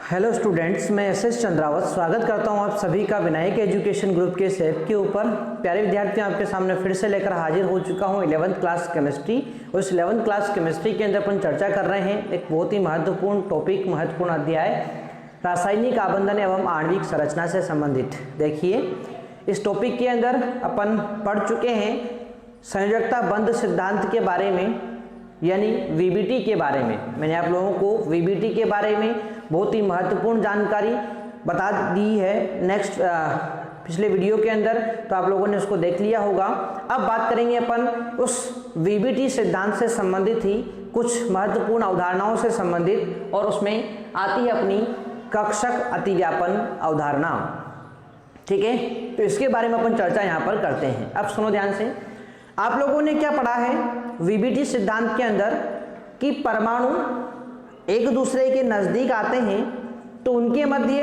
Hello students, मैं S Chandrawat स्वागत करता हूं आप सभी का विनायक एजुकेशन ग्रुप के ऐप के ऊपर। प्यारे विद्यार्थियों, आपके सामने फिर से लेकर हाजिर हो चुका हूं 11th क्लास केमिस्ट्री। और इस 11th क्लास केमिस्ट्री के अंदर अपन चर्चा कर रहे हैं एक बहुत ही महत्वपूर्ण टॉपिक, महत्वपूर्ण अध्याय, रासायनिक आबंधन एवं आणविक संरचना से संबंधित। देखिए, इस टॉपिक के अंदर अपन पढ़ चुके हैं संयोजकता बंध सिद्धांत के बारे में, यानी वीबीटी के बारे में। मैंने आप लोगों को वीबीटी के बारे में बहुत ही महत्वपूर्ण जानकारी बता दी है पिछले वीडियो के अंदर, तो आप लोगों ने उसको देख लिया होगा। अब बात करेंगे अपन उस वीबीटी सिद्धांत से संबंधित ही कुछ महत्वपूर्ण अवधारणाओं से संबंधित, और उसमें आती है अपनी कक्षक अतिव्यापन अवधारणा। ठीक है, तो इसके बारे में अपन चर्चा यहाँ पर करते हैं। अब सुनो ध्यान से, आप लोगों ने क्या पढ़ा है वीबीटी सिद्धांत के अंदर कि परमाणु एक दूसरे के नजदीक आते हैं तो उनके मध्य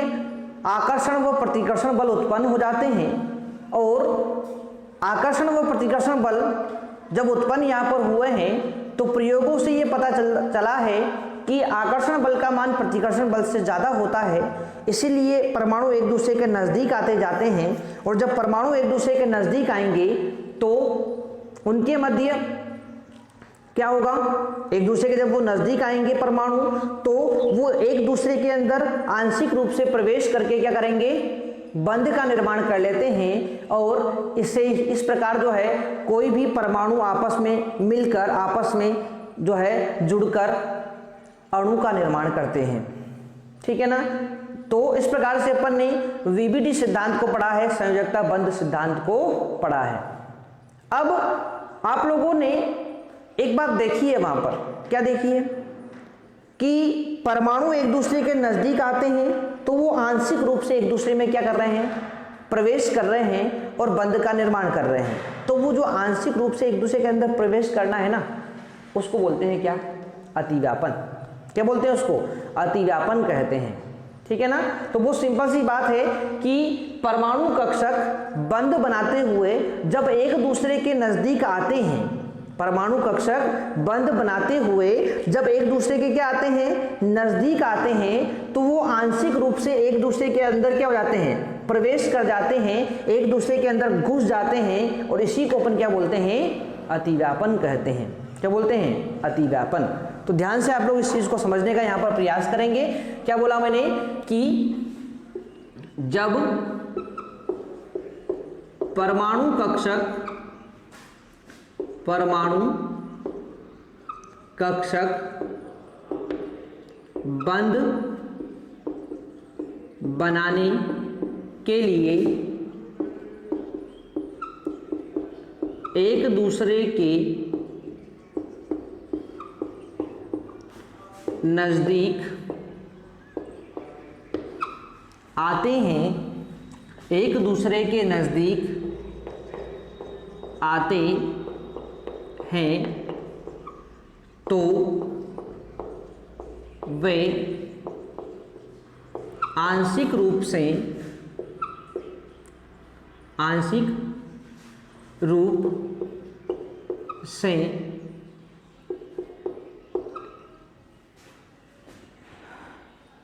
आकर्षण व प्रतिकर्षण बल उत्पन्न हो जाते हैं, और आकर्षण व प्रतिकर्षण बल जब उत्पन्न यहाँ पर हुए हैं तो प्रयोगों से ये पता चला है कि आकर्षण बल का मान प्रतिकर्षण बल से ज़्यादा होता है। इसीलिए परमाणु एक दूसरे के नज़दीक आते जाते हैं, और जब परमाणु एक दूसरे के नज़दीक आएंगे तो उनके मध्य क्या होगा, एक दूसरे के जब वो नजदीक आएंगे परमाणु तो वो एक दूसरे के अंदर आंशिक रूप से प्रवेश करके क्या करेंगे, बंध का निर्माण कर लेते हैं। और इससे इस प्रकार जो है कोई भी परमाणु आपस में मिलकर, आपस में जो है जुड़कर अणु का निर्माण करते हैं। ठीक है ना। तो इस प्रकार से अपन ने वीबीटी सिद्धांत को पढ़ा है, संयोजकता बंध सिद्धांत को पढ़ा है। अब आप लोगों ने एक बात देखी है, वहां पर क्या देखी है कि परमाणु एक दूसरे के नजदीक आते हैं तो वो आंशिक रूप से एक दूसरे में क्या कर रहे हैं, प्रवेश कर रहे हैं और बंध का निर्माण कर रहे हैं। तो वो जो आंशिक रूप से एक दूसरे के अंदर प्रवेश करना है ना, उसको बोलते हैं क्या, अतिव्यापन। क्या बोलते हैं उसको, अतिव्यापन कहते हैं। ठीक है ना। तो वो सिंपल सी बात है कि परमाणु कक्षक बंध बनाते हुए जब एक दूसरे के नजदीक आते हैं, परमाणु कक्षक बंध बनाते हुए जब एक दूसरे के क्या आते हैं, नजदीक आते हैं, तो वो आंशिक रूप से एक दूसरे के अंदर क्या हो जाते हैं, प्रवेश कर जाते हैं, एक दूसरे के अंदर घुस जाते हैं, और इसी को अपन क्या बोलते हैं, अतिव्यापन कहते हैं। क्या बोलते हैं, अतिव्यापन। तो ध्यान से आप लोग इस चीज को समझने का यहां पर प्रयास करेंगे। क्या बोला मैंने कि जब परमाणु कक्षक बंध बनाने के लिए एक दूसरे के नजदीक आते हैं, एक दूसरे के नजदीक आते हैं तो वे आंशिक रूप से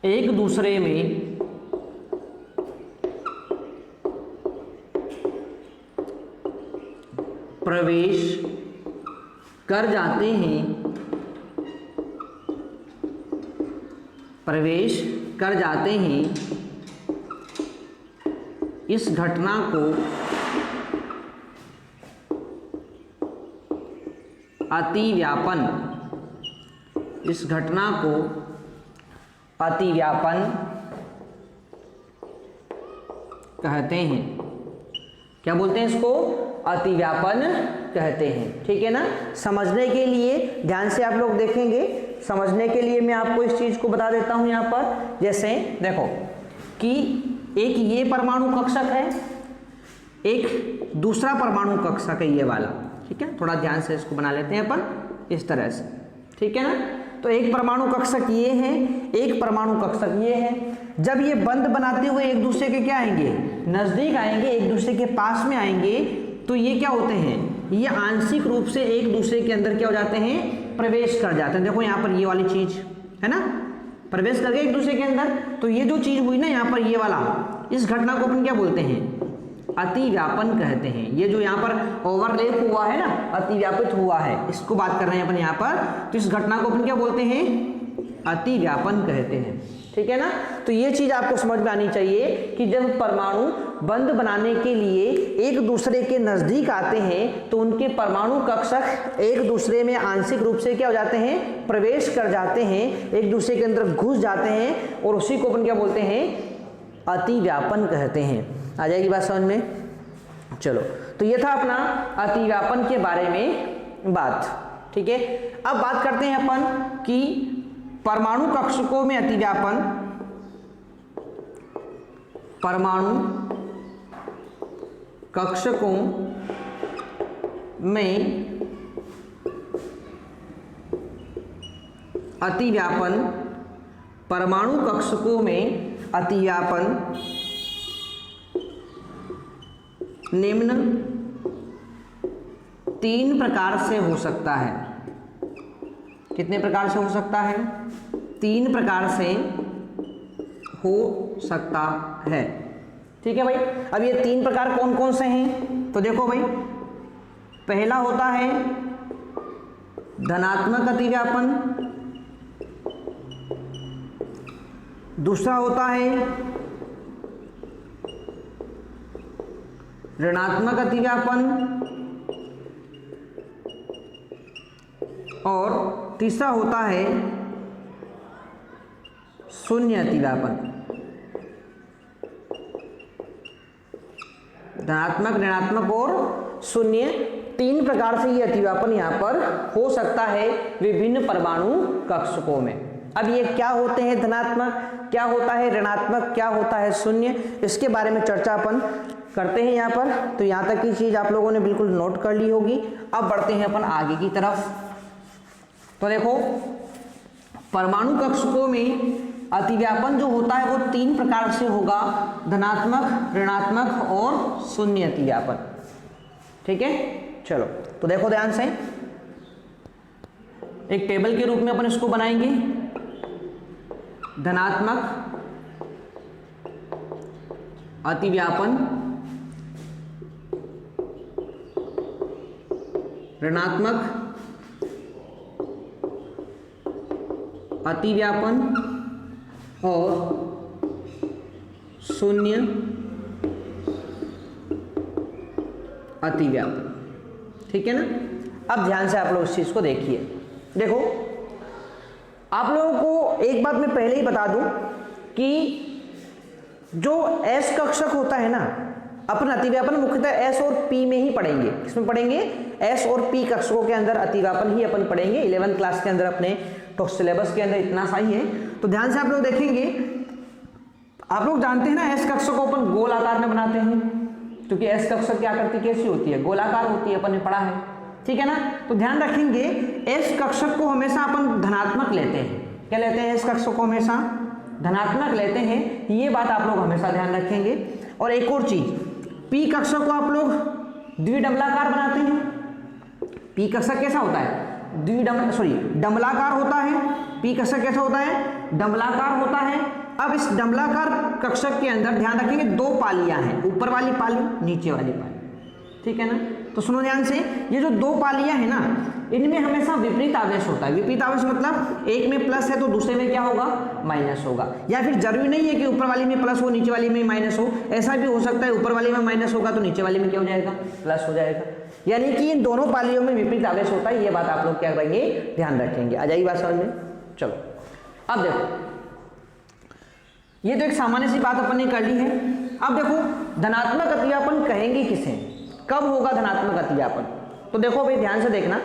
एक दूसरे में प्रवेश कर जाते हैं, इस घटना को अतिव्यापन कहते हैं। क्या बोलते हैं इसको, अतिव्यापन कहते हैं। ठीक है ना। समझने के लिए ध्यान से आप लोग देखेंगे, समझने के लिए मैं आपको इस चीज को बता देता हूं यहां पर। जैसे देखो कि एक ये परमाणु कक्षक है, एक दूसरा परमाणु कक्षक है ये वाला। ठीक है, थोड़ा ध्यान से इसको बना लेते हैं अपन इस तरह से। ठीक है ना। तो एक परमाणु कक्षक ये है, एक परमाणु कक्षक ये है। जब ये बंध बनाते हुए एक दूसरे के क्या आएंगे, नजदीक आएंगे, एक दूसरे के पास में आएंगे, तो ये क्या होते हैं, ये आंशिक रूप से एक दूसरे के अंदर क्या हो जाते हैं, प्रवेश कर जाते हैं। देखो यहाँ पर ये वाली चीज है ना, प्रवेश कर गए एक दूसरे के अंदर। तो ये जो चीज हुई ना यहाँ पर, ये वाला, इस घटना को अपन क्या बोलते हैं, अतिव्यापन कहते हैं। ये जो यहाँ पर ओवरलैप हुआ है ना, अतिव्यापित हुआ है, इसको बात कर रहे हैं अपन यहाँ पर। तो इस घटना को अपन क्या बोलते हैं, अतिव्यापन कहते हैं। ठीक है ना। तो ये चीज आपको समझ में आनी चाहिए कि जब परमाणु बंध बनाने के लिए एक दूसरे के नजदीक आते हैं तो उनके परमाणु कक्षक एक दूसरे में आंशिक रूप से क्या हो जाते हैं, प्रवेश कर जाते हैं, एक दूसरे के अंदर घुस जाते हैं, और उसी को अपन क्या बोलते हैं, अतिव्यापन कहते हैं। आ जाएगी बात समझ में। चलो, तो ये था अपना अतिव्यापन के बारे में बात। ठीक है, अब बात करते हैं अपन कि परमाणु कक्षकों में अतिव्यापन, परमाणु कक्षकों में अतिव्यापन, परमाणु कक्षकों में अतिव्यापन निम्न 3 प्रकार से हो सकता है। कितने प्रकार से हो सकता है, 3 प्रकार से हो सकता है। ठीक है भाई। अब ये 3 प्रकार कौन कौन से हैं, तो देखो भाई, पहला होता है धनात्मक अतिव्यापन, दूसरा होता है ऋणात्मक अतिव्यापन, और तीसरा होता है शून्य अतिव्यापन। धनात्मक, ऋणात्मक और शून्य, 3 प्रकार से ये अतिव्यापन यहाँ पर हो सकता है विभिन्न परमाणु कक्षकों में। अब ये क्या होते हैं, धनात्मक क्या होता है, ऋणात्मक क्या होता है, शून्य, इसके बारे में चर्चा अपन करते हैं यहाँ पर। तो यहाँ तक की चीज आप लोगों ने बिल्कुल नोट कर ली होगी। अब बढ़ते हैं अपन आगे की तरफ। तो देखो, परमाणु कक्षकों में अतिव्यापन जो होता है वो 3 प्रकार से होगा, धनात्मक, ऋणात्मक और शून्य अतिव्यापन। ठीक है, चलो तो देखो ध्यान से, एक टेबल के रूप में अपन इसको बनाएंगे। धनात्मक अतिव्यापन, ऋणात्मक अतिव्यापन और शून्य अतिव्यापन। ठीक है ना। अब ध्यान से आप लोग इस चीज को देखिए। देखो, आप लोगों को एक बात मैं पहले ही बता दूं कि जो S कक्षक होता है ना, अपन अतिव्यापन मुख्यतः S और P में ही पढ़ेंगे। किसमें पढ़ेंगे, S और P कक्षकों के अंदर अतिव्यापन ही अपन पढ़ेंगे। 11th क्लास के अंदर अपने तो सिलेबस के अंदर इतना सा ही है। तो ध्यान से आप लोग देखेंगे, आप लोग जानते हैं ना S कक्षक को अपन गोल आकार में बनाते हैं, क्योंकि S कक्षक की आकृति कैसी होती है, गोलाकार होती है, अपन ने पढ़ा है। ठीक है ना। तो ध्यान रखेंगे, S कक्षक को हमेशा अपन धनात्मक लेते हैं। क्या लेते हैं, S कक्षक को हमेशा धनात्मक लेते हैं, ये बात आप लोग हमेशा ध्यान रखेंगे। और एक और चीज, P कक्षक को आप लोग द्विडमलाकार बनाते हैं। P कक्षक कैसा होता है, डमलाकार होता है। P कक्षक कैसा होता है, डमलाकार होता है। अब इस डमलाकार कक्षक के अंदर ध्यान रखेंगे 2 पालियां हैं, ऊपर वाली पाली, नीचे वाली पाली। ठीक है ना। तो सुनो ध्यान से, ये जो 2 पालियां हैं ना, इनमें हमेशा विपरीत आवेश होता है। विपरीत आवेश मतलब एक में प्लस है तो दूसरे में क्या होगा, माइनस होगा। या फिर जरूरी नहीं है कि ऊपर वाली में प्लस हो नीचे वाली में माइनस हो, ऐसा भी हो सकता है ऊपर वाली में माइनस होगा तो नीचे वाली में क्या हो जाएगा, प्लस हो जाएगा। यानी कि इन दोनों पालियों में विपरीत आवेश होता है। ये बात आप लोग क्या करेंगे, ध्यान रखेंगे। आ जाएगी बात समझ में। चलो, अब देखो, ये तो एक सामान्य सी बात अपन ने कर ली है। अब देखो, धनात्मक अतिव्यापन कहेंगे किसे, कब होगा धनात्मक अतिव्यापन। तो देखो भाई, ध्यान से देखना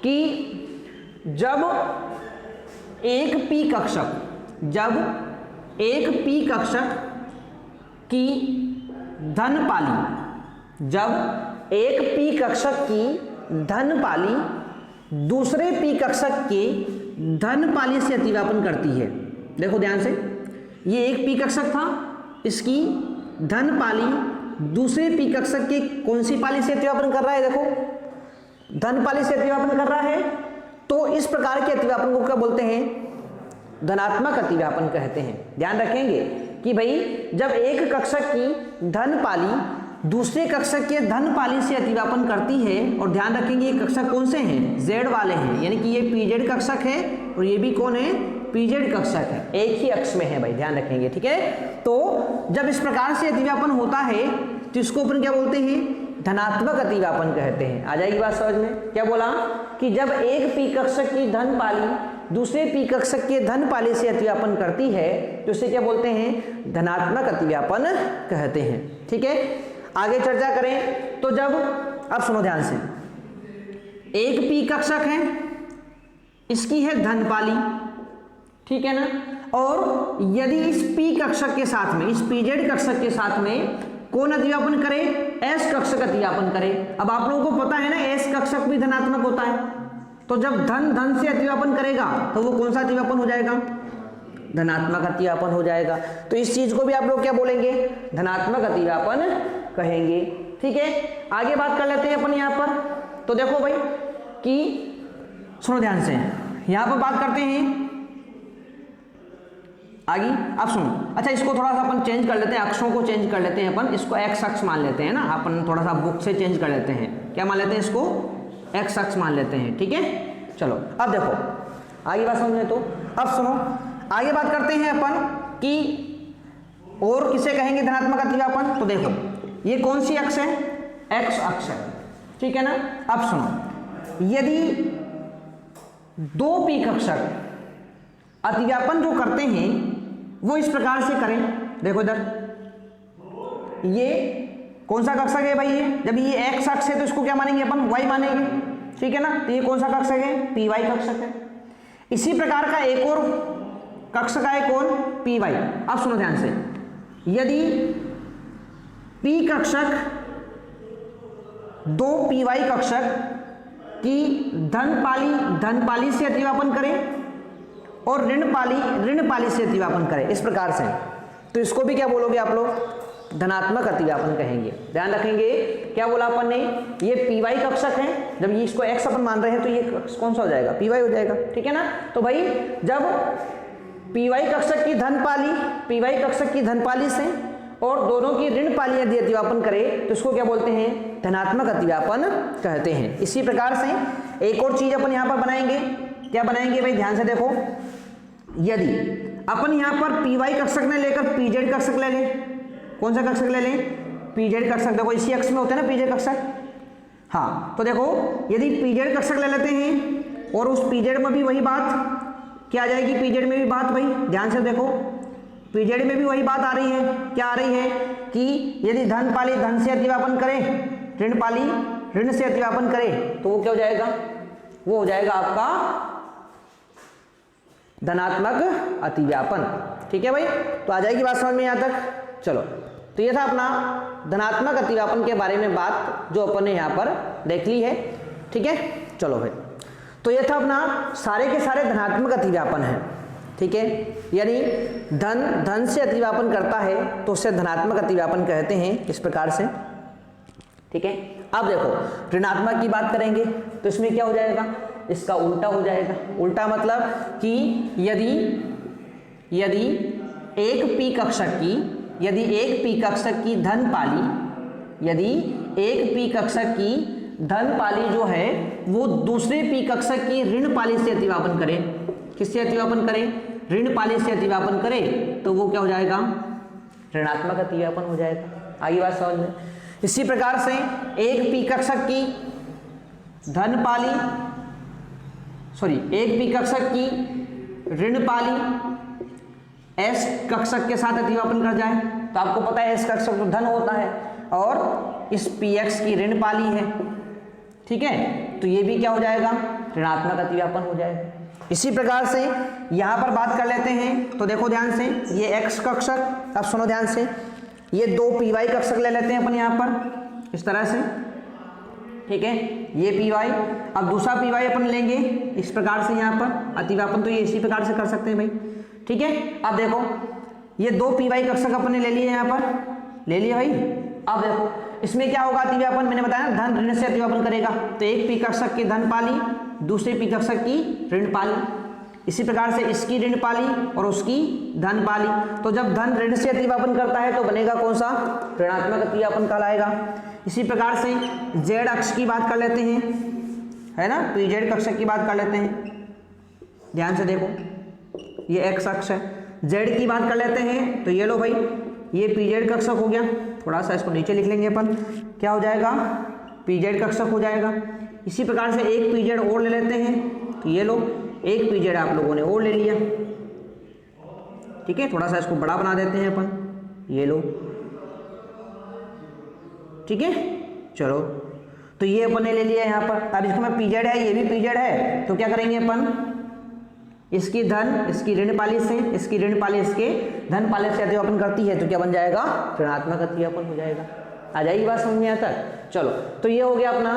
कि जब एक P कक्षक की धन पाली, जब एक P कक्षक की धन पाली दूसरे P कक्षक के धन पाली से अतिव्यापन करती है। देखो ध्यान से, ये एक P कक्षक था, इसकी धन पाली दूसरे P कक्षक के कौन सी पाली से अतिव्यापन कर रहा है, देखो धन पाली से अतिव्यापन कर रहा है। तो इस प्रकार के अतिव्यापन को क्या बोलते हैं, धनात्मक अतिव्यापन कहते हैं। ध्यान रखेंगे कि भाई जब एक कक्षक की धन पाली दूसरे कक्षक के धन पाली से अतिव्यापन करती है, और ध्यान रखेंगे ये कक्षक कौन से हैं, जेड वाले हैं, यानी कि ये पीजेड कक्षक है और ये भी कौन है, पीजेड कक्षक है, एक ही अक्ष में है भाई, ध्यान रखेंगे, ठीक है। तो जब इस प्रकार से अतिव्यापन होता है तो इसको अपन क्या बोलते हैं, धनात्मक अतिव्यापन कहते हैं। आ जाएगी बात समझ में। क्या बोला कि जब एक पी कक्षक की धन पाली दूसरे पी कक्षक के धन पाली से अतिव्यापन करती है तो इसे क्या बोलते हैं, धनात्मक अतिव्यापन कहते हैं, ठीक है। आगे चर्चा करें तो जब, अब सुनो ध्यान से, एक पी कक्षक है, इसकी है धन पाली, ठीक है ना, और यदि इस पी कक्षक के साथ में, इस पीजेड कक्षक के साथ में कौन अतिव्यापन करे, एस कक्षक अतिव्यापन करे। अब आप लोगों को पता है ना एस कक्षक भी धनात्मक होता है, तो जब धन धन से अतिव्यापन करेगा तो वो कौन सा अतिव्यापन हो जाएगा, धनात्मक अतिव्यापन हो जाएगा। तो इस चीज को भी आप लोग क्या बोलेंगे, धनात्मक अतिव्यापन कहेंगे, ठीक है। आगे बात कर लेते हैं अपन यहाँ पर। तो देखो भाई कि सुनो ध्यान से, यहाँ पर बात करते हैं आगे। अब सुनो, अच्छा इसको थोड़ा सा अपन चेंज कर लेते हैं, अक्षों को चेंज कर लेते हैं अपन, इसको एक्स अक्ष मान लेते हैं ना, अपन थोड़ा सा बुक से चेंज कर लेते हैं, क्या मान लेते हैं, इसको एक्स अक्ष मान लेते हैं, ठीक है। चलो अब देखो आगे बात समझे। तो अब सुनो, आगे बात करते हैं अपन कि और किसे कहेंगे धनात्मक अतिव्यापन। तो देखो ये कौन सी अक्ष है, एक्स अक्ष है, ठीक है ना। अब सुनो, यदि दो पी कक्षक अतिव्यापन जो करते हैं वो इस प्रकार से करें, देखो इधर ये कौन सा कक्षक है भाई, ये जब ये एक्स अक्ष है तो इसको क्या मानेंगे अपन, वाई मानेंगे, ठीक है ना। तो ये कौन सा कक्षक है, पी वाई कक्षक है। इसी प्रकार का एक और कक्षक है कौन, पी वाई। अब सुनो ध्यान से, यदि पी कक्षक दो पी वाई कक्षक की धन पाली से अतिव्यापन करें और ऋण पाली से अतिव्यापन करें, इस प्रकार से, तो इसको भी क्या बोलोगे आप लोग, धनात्मक अतिव्यापन कहेंगे। ध्यान रखेंगे क्या बोला अपन ने, ये पी वाई कक्षक है, जब ये इसको एक्स अपन मान रहे हैं तो ये कौन सा हो जाएगा, पी वाई हो जाएगा, ठीक है ना। तो भाई जब पी वाई कक्षक की धन पाली से और दोनों की ऋण पाली यदि अतिव्यापन करे तो इसको क्या बोलते हैं, धनात्मक अतिव्यापन कहते हैं। इसी प्रकार से एक और चीज अपन यहाँ पर बनाएंगे, क्या बनाएंगे भाई, ध्यान से देखो, यदि अपन यहाँ पर पी वाई कक्षक ने लेकर पीजेड कक्षक ले लें, कौन सा कक्षक ले लें, पीजेड कक्षक, देखो इसी अक्ष में होते हैं ना पीजेड कक्षक, हाँ। तो देखो यदि पीजेड कक्षक ले लेते हैं और उस पीजेड में भी वही बात क्या आ जाएगी, पीजेड में भी बात भाई, ध्यान से देखो, पीजेड में भी वही बात आ रही है, क्या आ रही है कि यदि धन पाली धन से अतिव्यापन करे, ऋण पाली ऋण से अतिव्यापन करे तो वो क्या हो जाएगा, वो हो जाएगा आपका धनात्मक अतिव्यापन, ठीक है भाई। तो आ जाएगी बात समझ में यहाँ तक। चलो, तो ये था अपना धनात्मक अतिव्यापन के बारे में बात जो अपन ने यहाँ पर देख ली है, ठीक है। चलो भाई, तो ये था अपना सारे के सारे धनात्मक अतिव्यापन है, ठीक है। यानी धन से अतिव्यापन करता है तो उससे धनात्मक अतिव्यापन कहते हैं, इस प्रकार से, ठीक है। अब देखो ऋणात्मक की बात करेंगे तो इसमें क्या हो जाएगा, इसका उल्टा हो जाएगा। उल्टा मतलब कि यदि एक पी कक्षक की धन पाली जो है वो दूसरे पी कक्षक की ऋण पाली से अतिव्यापन करे, किससे अतिव्यापन करे, ऋण पाली से अतिव्यापन करे तो वो क्या हो जाएगा, ऋणात्मक अतिव्यापन हो जाएगा। आगे बात समझ में। इसी प्रकार से एक पी कक्षक की ऋण पाली एस कक्षक के साथ अतिव्यापन कर जाए तो आपको पता है एस कक्षक तो धन होता है और इस पी एक्स की ऋण पाली है, ठीक है। तो ये भी क्या हो जाएगा, ऋणात्मक अतिव्यापन हो जाएगा। इसी प्रकार से यहां पर बात कर लेते हैं, तो देखो ध्यान से, ये एक्स कक्षक, अब सुनो ध्यान से, ये दो पी वाई कक्षक ले लेते हैं अपन यहां पर इस तरह से, ठीक है। ये पी वाई, अब दूसरा पी वाई अपन लेंगे इस प्रकार से, यहाँ पर अतिव्यापन तो ये इसी प्रकार से कर सकते हैं भाई, ठीक है। अब देखो ये दो पी वाई कक्षक अपन ने ले लिए, यहाँ पर ले लिए भाई। अब देखो इसमें क्या होगा, अतिव्यापन मैंने बताया ना, धन ऋण से अतिव्यापन करेगा, तो एक पी कक्षक की धन पाली दूसरे पी कक्षक की ऋण पाली, इसी प्रकार से इसकी ऋण पाली और उसकी धन पाली, तो जब धन ऋण से अतिव्यापन करता है तो बनेगा कौन सा, ऋणात्मक अतिव्यापन कहलाएगा। इसी प्रकार से जेड अक्ष की बात कर लेते हैं, है ना, तो जेड कक्षक की बात कर लेते हैं, ध्यान से देखो, ये एक्स अक्ष है, जेड की बात कर लेते हैं, तो ये लो भाई, ये पीजेड कक्षक हो गया, थोड़ा सा इसको नीचे लिख लेंगे अपन, क्या हो जाएगा, पीजेड कक्षक हो जाएगा। इसी प्रकार से एक पीजेड और ले लेते हैं, तो ये लो, एक पीजेड आप लोगों ने और ले लिया, ठीक है, थोड़ा सा इसको बड़ा बना देते हैं अपन, ये लो, ठीक है, चलो, तो ये अपन ने ले लिया यहाँ पर। अब इसमें पीजेड है, ये भी पीजेड है, तो क्या करेंगे अपन, इसकी धन इसकी ऋण पाली से, इसकी ऋण पाली इसके धन पाली से अतिव्यापन करती है, तो क्या बन जाएगा, ऋणात्मक अतिव्यापन हो जाएगा। आ जाएगी बात समझ में यहाँ तक। चलो, तो ये हो गया अपना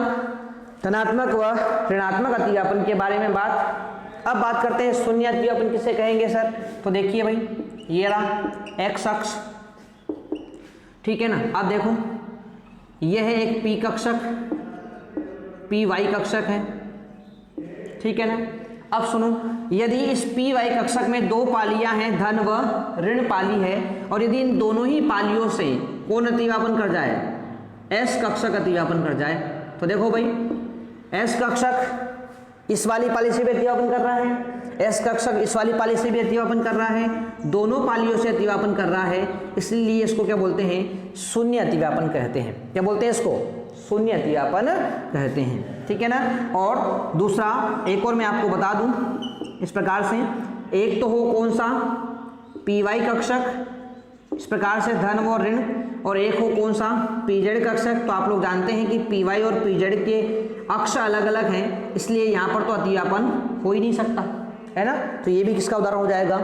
धनात्मक व ऋणात्मक अतिव्यापन के बारे में बात। अब बात करते हैं शून्य अतिव्यापन किसे कहेंगे सर, तो देखिए भाई, ये रहा एक्स अक्ष, ठीक है ना। अब देखो, यह है एक पी कक्षक, पी वाई कक्षक है, ठीक है ना। अब सुनो, यदि इस पी वाई कक्षक में दो पालियां हैं, धन व ऋण पाली है, और यदि इन दोनों ही पालियों से कौन अतिव्यापन कर जाए, एस कक्षक अतिव्यापन कर जाए, तो देखो भाई, एस कक्षक इस वाली पाली से भी अतिव्यापन कर रहा है, एस कक्षक इस वाली पाली से भी अतिव्यापन कर रहा है, दोनों पालियों से अतिव्यापन कर रहा है, इसलिए इसको क्या बोलते हैं, शून्य अतिव्यापन कहते हैं। क्या बोलते हैं इसको, शून्य अतिव्यापन कहते हैं, ठीक है ना। और दूसरा एक और मैं आपको बता दूं, इस प्रकार से, एक तो हो कौन सा, पी वाई कक्षक, इस प्रकार से धन व ऋण, और एक हो कौन सा, पीजेड कक्षक। तो आप लोग जानते हैं कि पी वाई और पीजेड के अक्ष अलग अलग हैं, इसलिए यहाँ पर तो अतिव्यापन हो ही नहीं सकता, है ना। तो ये भी किसका उदाहरण हो जाएगा,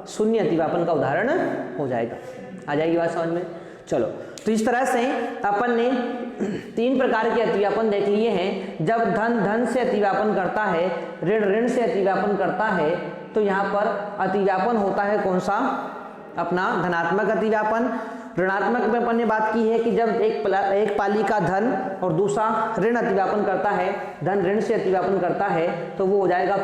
शून्य अतिव्यापन का उदाहरण हो जाएगा। आ जाएगी बात समझ में। चलो, तो इस तरह से अपन ने तीन प्रकार के अतिव्यापन देख लिए हैं। जब धन धन से अतिव्यापन करता है, ऋण ऋण से अतिव्यापन करता है, तो यहाँ पर अतिव्यापन होता है कौन सा, अपना धनात्मक अतिव्यापन। ऋणात्मक में अपन ने बात की है कि जब एक पाली का धन और दूसरा ऋण अतिव्यापन करता है, धन ऋण से अतिव्यापन करता है, तो वो हो जाएगा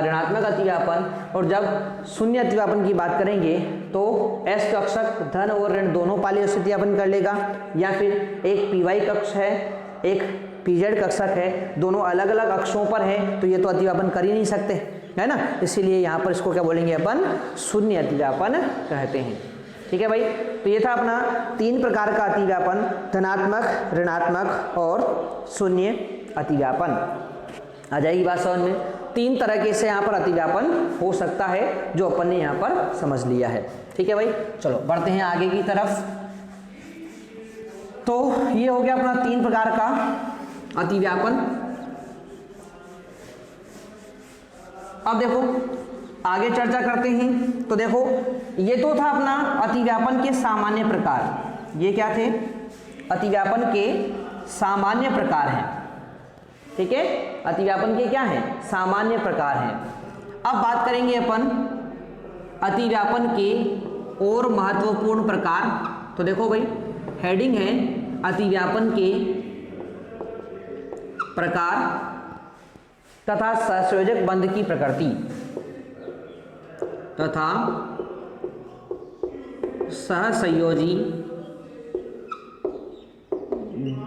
ऋणात्मक अतिव्यापन। और जब शून्य अतिव्यापन की बात करेंगे तो एस कक्षक धन और ऋण दोनों पालियों से अतिव्यापन कर लेगा, या फिर एक पी वाई कक्ष है, एक पीजेड कक्षक है, दोनों अलग अलग अक्षों पर है, तो ये तो अतिव्यापन कर ही नहीं सकते, है ना। इसीलिए यहाँ पर इसको क्या बोलेंगे अपन, शून्य अतिव्यापन कहते हैं, ठीक है भाई। तो ये था अपना तीन प्रकार का अतिव्यापन, धनात्मक, ऋणात्मक और शून्य अतिव्यापन। आ जाएगी बात समझ में। तीन तरह से यहाँ पर अतिव्यापन हो सकता है, जो अपन ने यहाँ पर समझ लिया है, ठीक है भाई। चलो बढ़ते हैं आगे की तरफ। तो ये हो गया अपना तीन प्रकार का अतिव्यापन। अब देखो आगे चर्चा करते हैं। तो देखो, ये तो था अपना अतिव्यापन के सामान्य प्रकार। ये क्या थे, अतिव्यापन के सामान्य प्रकार हैं, ठीक है। अतिव्यापन के क्या हैं, सामान्य प्रकार हैं। अब बात करेंगे अपन अतिव्यापन के और महत्वपूर्ण प्रकार। तो देखो भाई, हेडिंग है अतिव्यापन के प्रकार तथा सहसंयोजक बंध की प्रकृति, तथा सहसंयोजी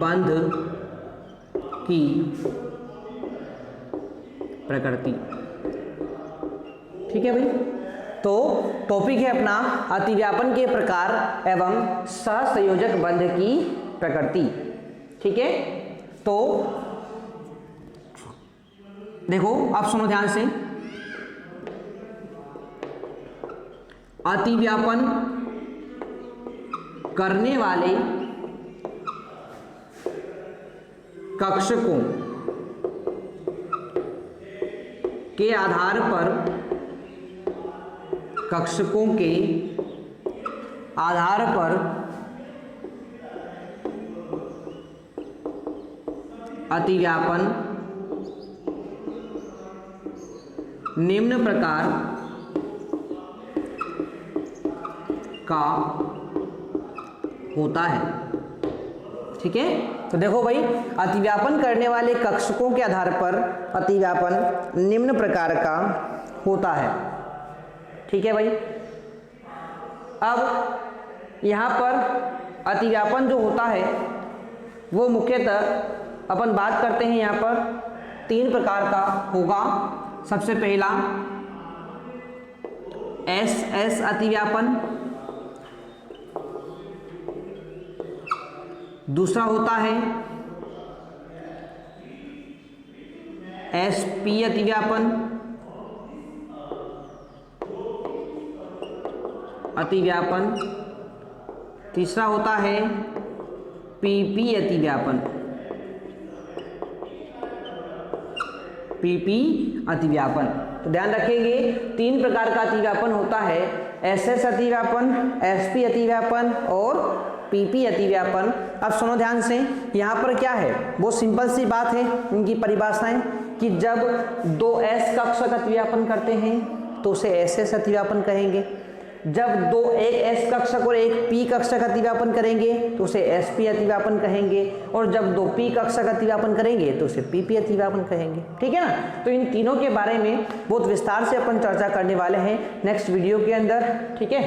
बंध की प्रकृति, ठीक है भाई। तो टॉपिक है अपना अतिव्यापन के प्रकार एवं सहसंयोजक बंध की प्रकृति, ठीक है। तो देखो, आप सुनो ध्यान से, अतिव्यापन करने वाले कक्षकों के आधार पर, कक्षकों के आधार पर अतिव्यापन निम्न प्रकार का होता है, ठीक है। तो देखो भाई, अतिव्यापन करने वाले कक्षकों के आधार पर अतिव्यापन निम्न प्रकार का होता है। ठीक है भाई। अब यहाँ पर अतिव्यापन जो होता है वो मुख्यतः अपन बात करते हैं यहाँ पर 3 प्रकार का होगा। सबसे पहला एस अतिव्यापन, दूसरा होता है SP अतिव्यापन, तीसरा होता है PP अतिव्यापन, तो ध्यान रखेंगे 3 प्रकार का अतिव्यापन होता है, SS अतिव्यापन, SP अतिव्यापन और PP अतिव्यापन। अब सुनो ध्यान से, यहाँ पर क्या है, वो सिंपल सी बात है इनकी परिभाषाएं कि जब 2 S कक्षक अतिव्यापन करते हैं तो उसे SS अतिव्यापन कहेंगे, जब एक S कक्षक और एक P कक्षक अतिव्यापन करेंगे तो उसे SP अतिव्यापन कहेंगे, और जब 2 P कक्षक अतिव्यापन करेंगे तो उसे PP अतिव्यापन कहेंगे। ठीक है ना। तो इन तीनों के बारे में बहुत विस्तार से अपन चर्चा करने वाले हैं नेक्स्ट वीडियो के अंदर। ठीक है,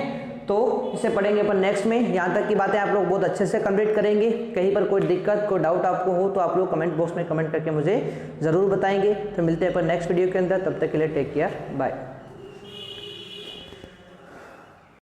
तो इसे पढ़ेंगे अपन नेक्स्ट में। यहाँ तक की बातें आप लोग बहुत अच्छे से कंप्लीट करेंगे। कहीं पर कोई दिक्कत, कोई डाउट आपको हो तो आप लोग कमेंट बॉक्स में कमेंट करके मुझे ज़रूर बताएंगे। तो मिलते हैं अपन नेक्स्ट वीडियो के अंदर, तब तक के लिए टेक केयर, बाय।